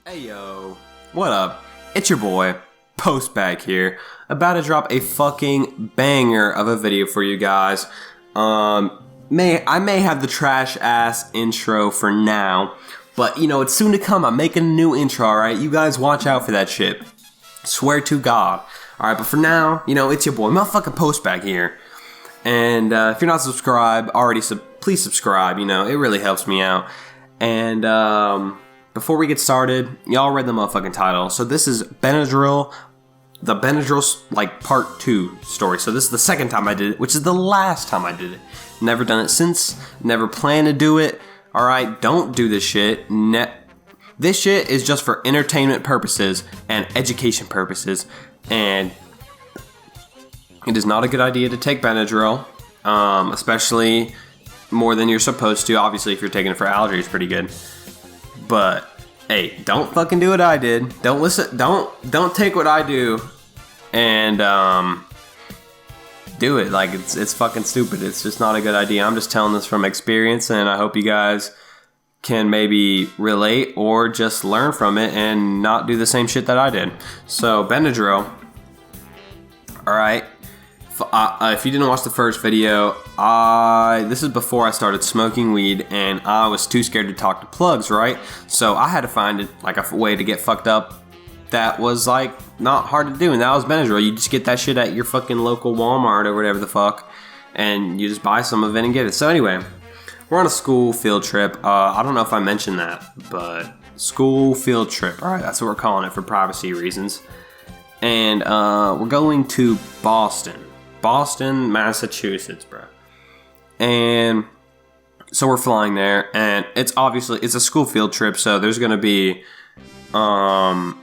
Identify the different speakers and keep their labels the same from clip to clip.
Speaker 1: Hey yo, what up? It's your boy, Postbag here, about to drop a fucking banger of a video for you guys. I may have the trash ass intro for now, but you know, it's soon to come. I'm making a new intro, alright? You guys watch out for that shit. Swear to God. Alright, but for now, you know, it's your boy, motherfucking Postbag here. And if you're not subscribed already, please subscribe, you know, it really helps me out. And before we get started, y'all read the motherfucking title. So this is Benadryl, the Benadryl like part 2 story. So this is the second time I did it, which is the last time I did it. Never done it since, never plan to do it. Alright, don't do this shit. This shit is just for entertainment purposes and education purposes. And it is not a good idea to take Benadryl, especially more than you're supposed to. Obviously, if you're taking it for allergies, pretty good. But hey, don't fucking do what I did. Don't listen. Don't take what I do, and do it. Like it's fucking stupid. It's just not a good idea. I'm just telling this from experience, and I hope you guys can maybe relate or just learn from it and not do the same shit that I did. So Benadryl. All right. If you didn't watch the first video, this is before I started smoking weed, and I was too scared to talk to plugs, right? So I had to find like a way to get fucked up that was like not hard to do, and that was Benadryl. You just get that shit at your fucking local Walmart or whatever the fuck, and you just buy some of it and get it. So anyway, we're on a school field trip. I don't know if I mentioned that, but school field trip. All right, that's what we're calling it for privacy reasons. And we're going to Boston, Massachusetts, bro. And so we're flying there, and it's a school field trip, so there's gonna be like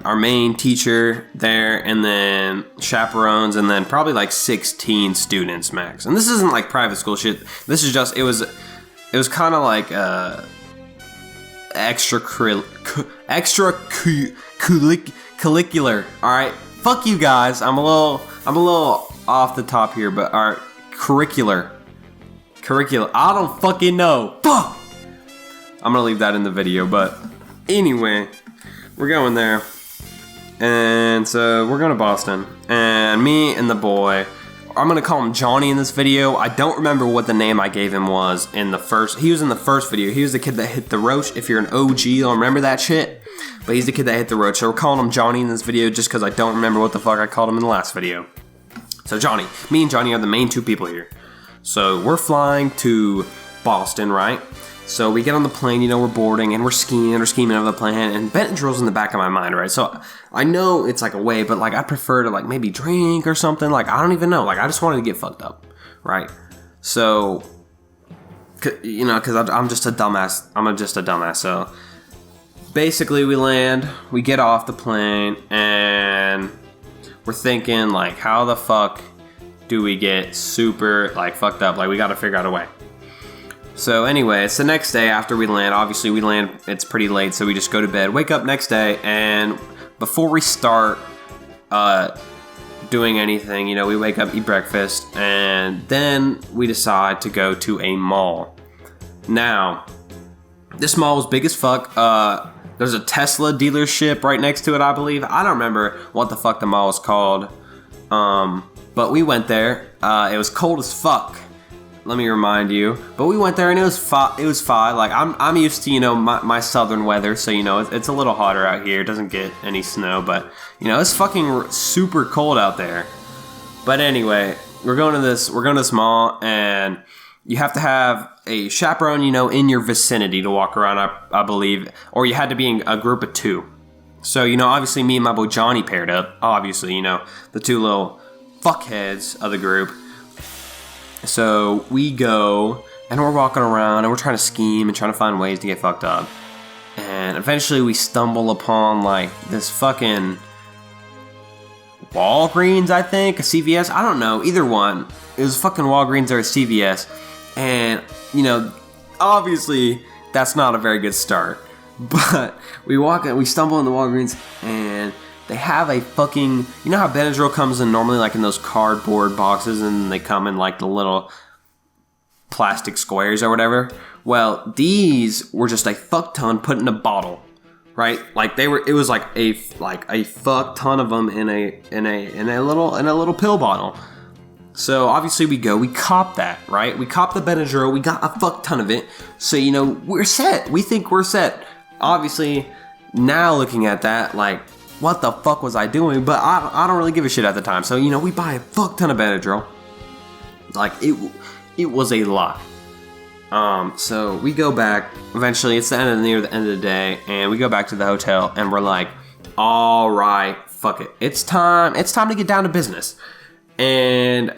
Speaker 1: our main teacher there, and then chaperones, and then probably like 16 students max. And this isn't like private school shit. This is just it was kind of like extracurricular. All right, fuck you guys. I'm a little off the top here, but our curricular. I don't fucking know. Fuck. I'm gonna leave that in the video, but anyway, we're going there, and so we're going to Boston, and me and the boy. I'm gonna call him Johnny in this video. I don't remember what the name I gave him was in the first. He was in the first video. He was the kid that hit the roach. If you're an OG, you'll remember that shit. But he's the kid that hit the roach. So we're calling him Johnny in this video just because I don't remember what the fuck I called him in the last video. So Johnny, me and Johnny are the main two people here. So we're flying to Boston, right? So we get on the plane, you know, we're boarding, and we're scheming over the plane, and Benadryl's in the back of my mind, right? So I know it's like a way, but like I prefer to like maybe drink or something. Like I don't even know. Like I just wanted to get fucked up, right? So, you know, because I'm just a dumbass. I'm just a dumbass. So basically, we land, we get off the plane, and we're thinking like, how the fuck do we get super like fucked up? Like we got to figure out a way. So anyway, it's the next day after we land. Obviously, we land, it's pretty late, so we just go to bed. Wake up next day, and before we start doing anything, you know, we wake up, eat breakfast, and then we decide to go to a mall. Now, this mall was big as fuck. There's a Tesla dealership right next to it, I believe. I don't remember what the fuck the mall was called. But we went there. It was cold as fuck. Let me remind you. But we went there, and it was fine. Like I'm used to, you know, my southern weather, so you know it's a little hotter out here. It doesn't get any snow, but you know it's fucking super cold out there. But anyway, we're going to this mall, and you have to have a chaperone, you know, in your vicinity to walk around, I believe, or you had to be in a group of 2. So you know, obviously me and my boy Johnny paired up. Obviously, you know, the 2 little fuckheads of the group. So we go, and we're walking around, and we're trying to scheme and trying to find ways to get fucked up. And eventually we stumble upon, like, this fucking Walgreens, I think, a CVS, I don't know, either one. It was fucking Walgreens or a CVS. And, you know, obviously, that's not a very good start. But we stumble in the Walgreens, and they have a fucking, you know how Benadryl comes in normally like in those cardboard boxes, and they come in like the little plastic squares or whatever? Well, these were just a fuck ton put in a bottle. right? Like it was like a fuck ton of them in a little pill bottle. So obviously we cop that, right? We cop the Benadryl, we got a fuck ton of it. So, you know, we're set. We think we're set. Obviously, now looking at that, like, what the fuck was I doing? But I don't really give a shit at the time. So, you know, we buy a fuck ton of Benadryl. Like, it was a lot. So we go back. Eventually, it's near the end of the day, and we go back to the hotel, and we're like, all right, fuck it. It's time to get down to business. And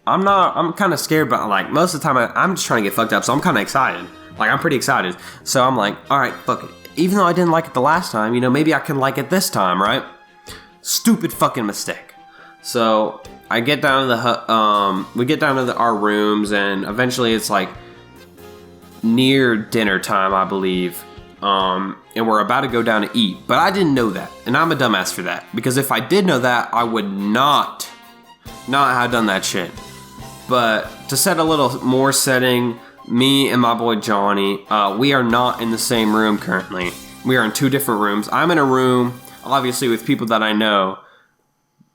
Speaker 1: I'm kind of scared, but like most of the time I'm just trying to get fucked up, so I'm kind of excited. Like, I'm pretty excited. So I'm like, all right, fuck it. Even though I didn't like it the last time, you know, maybe I can like it this time, right? Stupid fucking mistake. So I get down to we get down to our rooms, and eventually it's like near dinner time, I believe. And we're about to go down to eat, but I didn't know that, and I'm a dumbass for that, because if I did know that, I would not have done that shit. But to set a little more setting, me and my boy Johnny, we are not in the same room currently. We are in two different rooms. I'm in a room, obviously, with people that I know,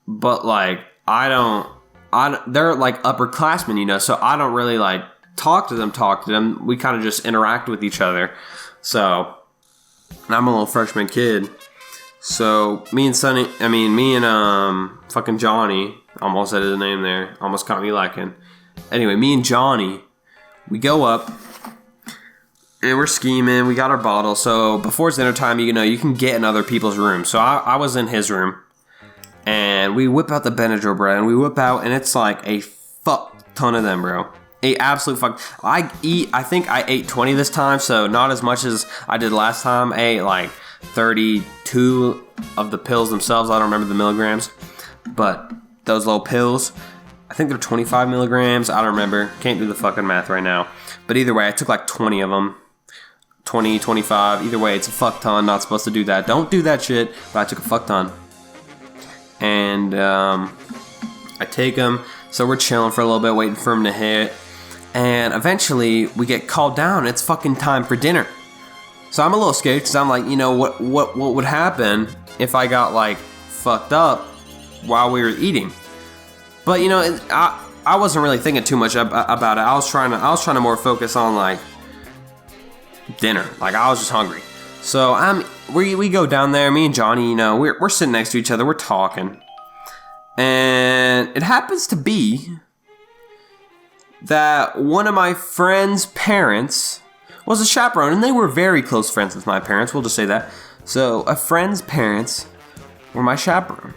Speaker 1: but like, they're like upperclassmen, you know, so I don't really like talk to them. We kind of just interact with each other. So, and I'm a little freshman kid. So, me and fucking Johnny, almost said his name there, almost caught me lacking. Anyway, me and Johnny, we go up, and we're scheming, we got our bottle, so before it's dinner time, you know, you can get in other people's rooms. So I was in his room, and we whip out the Benadryl, bro, and we whip out, and it's like a fuck ton of them, bro. A absolute fuck. I think I ate 20 this time, so not as much as I did last time. I ate like 32 of the pills themselves. I don't remember the milligrams, but those little pills, I think they're 25 milligrams. I don't remember. Can't do the fucking math right now. But either way, I took like 20 of them. 20, 25. Either way, it's a fuck ton. Not supposed to do that. Don't do that shit. But I took a fuck ton. And I take them. So we're chilling for a little bit, waiting for them to hit. And eventually, we get called down. It's fucking time for dinner. So I'm a little scared, because I'm like, you know, what would happen if I got like fucked up while we were eating? But, you know, I wasn't really thinking too much about it. I was trying to more focus on like dinner. Like, I was just hungry. So we go down there. Me and Johnny, you know, we're sitting next to each other. We're talking, and it happens to be that one of my friend's parents was a chaperone, and they were very close friends with my parents. We'll just say that. So a friend's parents were my chaperone.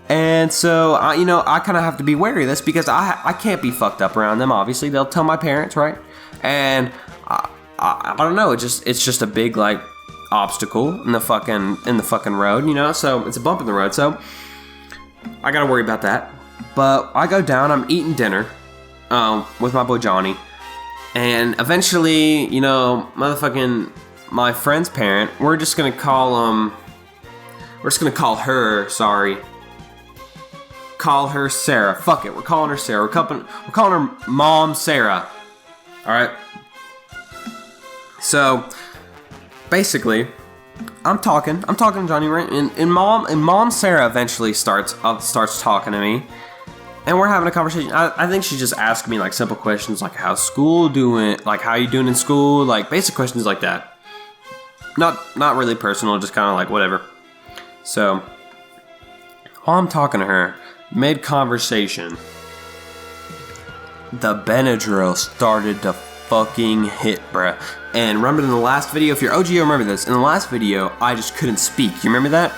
Speaker 1: And so, I kind of have to be wary of this, because I can't be fucked up around them. Obviously, they'll tell my parents, right? And I don't know. It's just a big like obstacle in the fucking road, you know. So it's a bump in the road. So I gotta worry about that. But I go down. I'm eating dinner with my boy Johnny, and eventually, you know, my friend's parent. We're just gonna call her Sarah. Fuck it, we're calling her Sarah. We're calling her Mom Sarah. All right. So basically, I'm talking to Johnny, right? And Mom Sarah eventually starts talking to me, and we're having a conversation. I think she just asked me like simple questions, like how's school doing, like how you doing in school, like basic questions like that. Not really personal, just kind of like whatever. So while I'm talking to her, mid-conversation, the Benadryl started to fucking hit, bruh. And remember in the last video, if you're OG, you'll remember this. In the last video, I just couldn't speak. You remember that?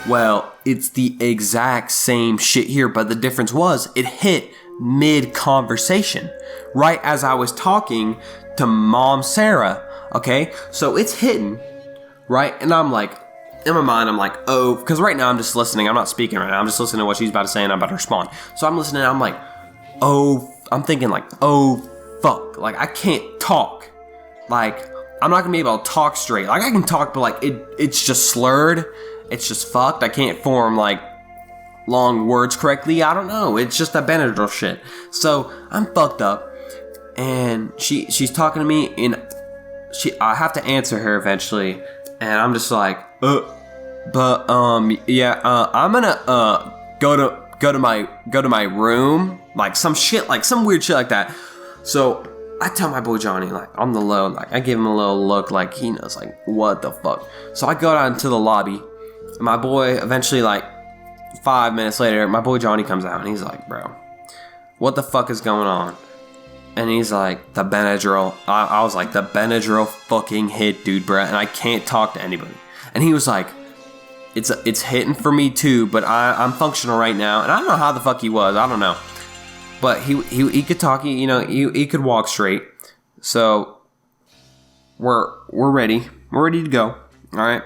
Speaker 1: Well, it's the exact same shit here, but the difference was it hit mid-conversation, right as I was talking to Mom Sarah, okay? So it's hitting, right? And I'm like, in my mind, I'm like, oh, because right now I'm just listening. I'm not speaking right now. I'm just listening to what she's about to say, and I'm about to respond. So I'm listening, and I'm like, oh, I'm thinking like, oh, fuck. Like, I can't talk. Like, I'm not going to be able to talk straight. Like, I can talk, but like, it's just slurred. It's just fucked. I can't form like long words correctly. I don't know. It's just that Benadryl shit. So I'm fucked up, and she's talking to me, and I have to answer her eventually. And I'm just like, I'm gonna go to my room, like some shit, like some weird shit like that. So I tell my boy Johnny, like, on the low, like, I give him a little look, like, he knows, like, what the fuck. So I go down to the lobby. My boy, eventually, like, 5 minutes later, my boy Johnny comes out, and he's like, bro, what the fuck is going on? And he's like, the Benadryl. I was like, the Benadryl fucking hit, dude, bro, and I can't talk to anybody. And he was like, it's hitting for me too, but I'm functional right now. And I don't know how the fuck he was, I don't know. But he could talk, he could walk straight. So we're ready. We're ready to go. All right.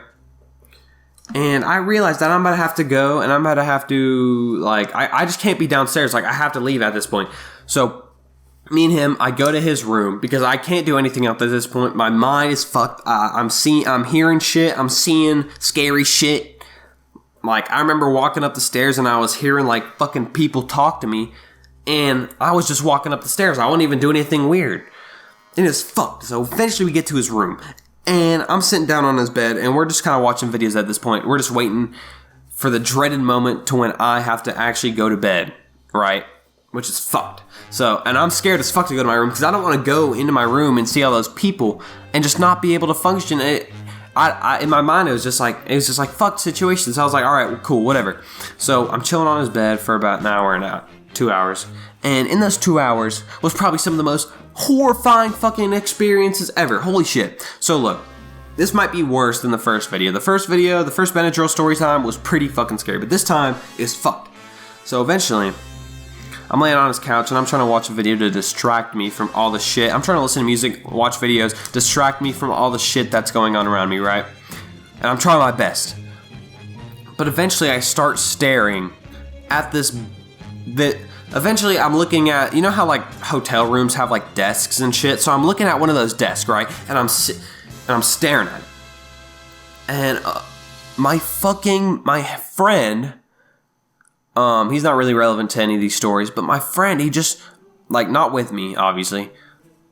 Speaker 1: And I realized that I'm about to have to go, and I'm about to have to, like, I just can't be downstairs. Like, I have to leave at this point. So me and him, I go to his room because I can't do anything else at this point. My mind is fucked. I'm hearing shit. I'm seeing scary shit. Like, I remember walking up the stairs and I was hearing, like, fucking people talk to me. And I was just walking up the stairs. I wasn't even doing anything weird. And it's fucked. So eventually we get to his room. And I'm sitting down on his bed. And we're just kind of watching videos at this point. We're just waiting for the dreaded moment to when I have to actually go to bed. Right? Which is fucked. So, and I'm scared as fuck to go to my room. Because I don't want to go into my room and see all those people. And just not be able to function. In my mind, it was just like fucked situation. So I was like, alright, well, cool, whatever. So I'm chilling on his bed for about an hour and 2 hours. And in those 2 hours was probably some of the most horrifying fucking experiences ever. Holy shit. So look, this might be worse than the first video. The first Benadryl story time was pretty fucking scary, but this time is fucked. So eventually, I'm laying on his couch and I'm trying to watch a video to distract me from all the shit. I'm trying to listen to music, watch videos, distract me from all the shit that's going on around me, right? And I'm trying my best. But eventually I start staring at eventually I'm looking at, you know how like hotel rooms have like desks and shit? So I'm looking at one of those desks, right? And I'm staring at it. And my friend, he's not really relevant to any of these stories, but my friend, he just, like, not with me, obviously,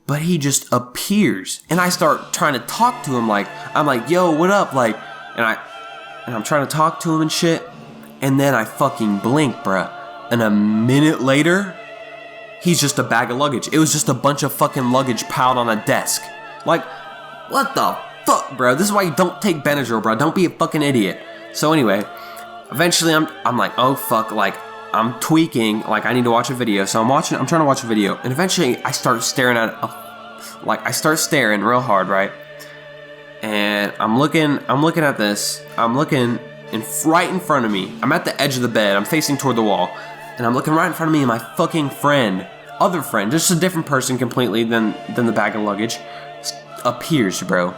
Speaker 1: but he just appears. And I start trying to talk to him, like, I'm like, yo, what up? Like, and I'm trying to talk to him and shit. And then I fucking blink, bruh. And a minute later, he's just a bag of luggage. It was just a bunch of fucking luggage piled on a desk. Like, what the fuck, bro? This is why you don't take Benadryl, bro. Don't be a fucking idiot. So anyway, eventually I'm like, oh fuck, like, I'm tweaking, like, I need to watch a video. So I'm trying to watch a video. And eventually I start staring at I start staring real hard, right? And I'm looking at this. I'm looking right in front of me. I'm at the edge of the bed. I'm facing toward the wall. And I'm looking right in front of me, and my fucking other friend, just a different person completely than the bag of luggage, appears, bro.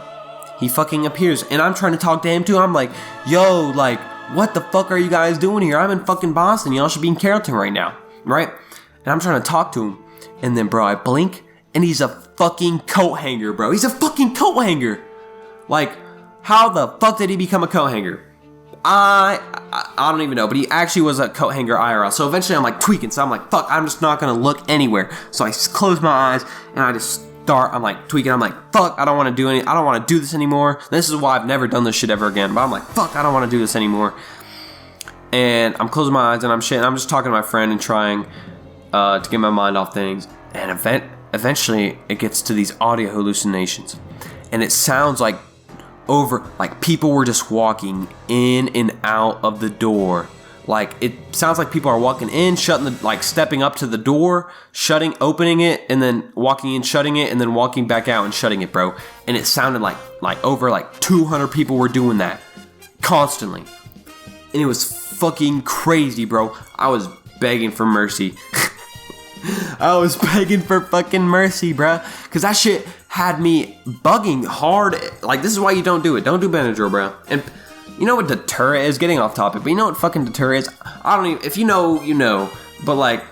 Speaker 1: He fucking appears, and I'm trying to talk to him too. I'm like, yo, like, what the fuck are you guys doing here? I'm in fucking Boston. Y'all should be in Carrollton right now, right? And I'm trying to talk to him, and then, bro, I blink, and he's a fucking coat hanger, bro. He's a fucking coat hanger. Like, how the fuck did he become a coat hanger? I don't even know, but he actually was a coat hanger IRL. So eventually I'm like tweaking, so I'm like, fuck, I'm just not gonna look anywhere. So I just close my eyes and I just I'm like tweaking. I'm like, fuck, I don't want to do this anymore. This is why I've never done this shit ever again. But I'm like, fuck, I don't want to do this anymore. And I'm closing my eyes and I'm just talking to my friend and trying to get my mind off things. And eventually it gets to these audio hallucinations, and it sounds like people were just walking in and out of the door. Like, it sounds like people are walking in, stepping up to the door, opening it, and then walking in, shutting it, and then walking back out and shutting it, bro. And it sounded like over 200 people were doing that constantly. And it was fucking crazy, bro. I was begging for mercy. I was begging for fucking mercy, bro. Because that shit had me bugging hard. Like, this is why you don't do it. Don't do Benadryl, bro. And you know what deterrent is? Getting off topic, but you know what fucking deterrent is? I don't even, if you know, you know. But like,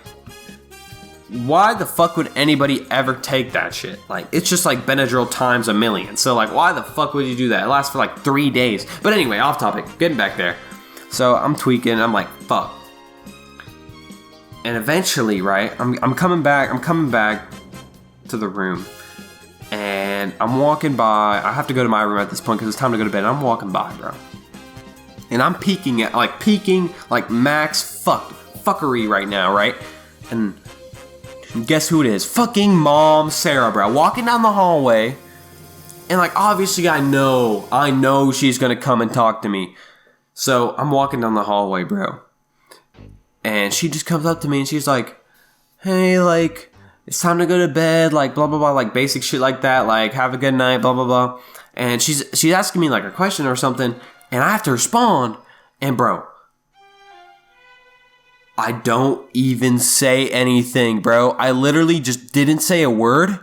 Speaker 1: why the fuck would anybody ever take that shit? Like, it's just like Benadryl times a million. So like, why the fuck would you do that? It lasts for like 3 days. But anyway, off topic, getting back there. So I'm tweaking, I'm like, fuck. And eventually, right, I'm coming back to the room. And And I'm walking by. I have to go to my room at this point because it's time to go to bed. And I'm walking by, bro. And I'm peeking like max fuckery right now, right? And guess who it is? Fucking Mom Sarah, bro. Walking down the hallway. And like, obviously I know she's gonna come and talk to me. So I'm walking down the hallway, bro. And she just comes up to me and she's like, hey, like, it's time to go to bed, like, blah, blah, blah, like, basic shit like that, like, have a good night, blah, blah, blah. And she's asking me, like, a question or something, and I have to respond, and, bro, I don't even say anything, bro. I literally just didn't say a word.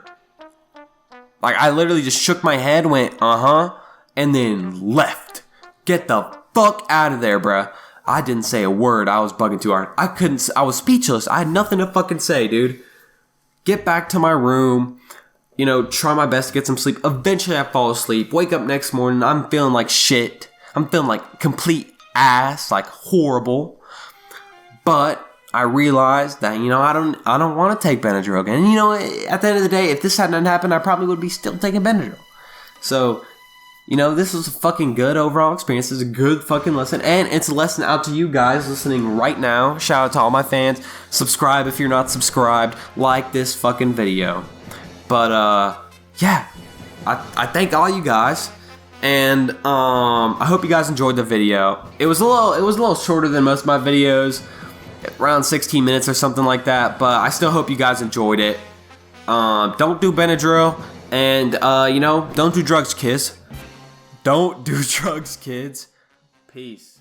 Speaker 1: Like, I literally just shook my head, went, uh-huh, and then left. Get the fuck out of there, bro. I didn't say a word. I was bugging too hard. I was speechless. I had nothing to fucking say, dude. Get back to my room. You know, try my best to get some sleep. Eventually I fall asleep. Wake up next morning. I'm feeling like shit. I'm feeling like complete ass. Like horrible. But I realized that, you know, I don't want to take Benadryl again. And, you know, at the end of the day, if this hadn't happened, I probably would be still taking Benadryl. So, you know, this was a fucking good overall experience. It's a good fucking lesson. And it's a lesson out to you guys listening right now. Shout out to all my fans. Subscribe if you're not subscribed. Like this fucking video. But, yeah. I thank all you guys. And, I hope you guys enjoyed the video. It was a little shorter than most of my videos. Around 16 minutes or something like that. But I still hope you guys enjoyed it. Don't do Benadryl. And, you know, don't do drugs, kids. Don't do drugs, kids. Peace.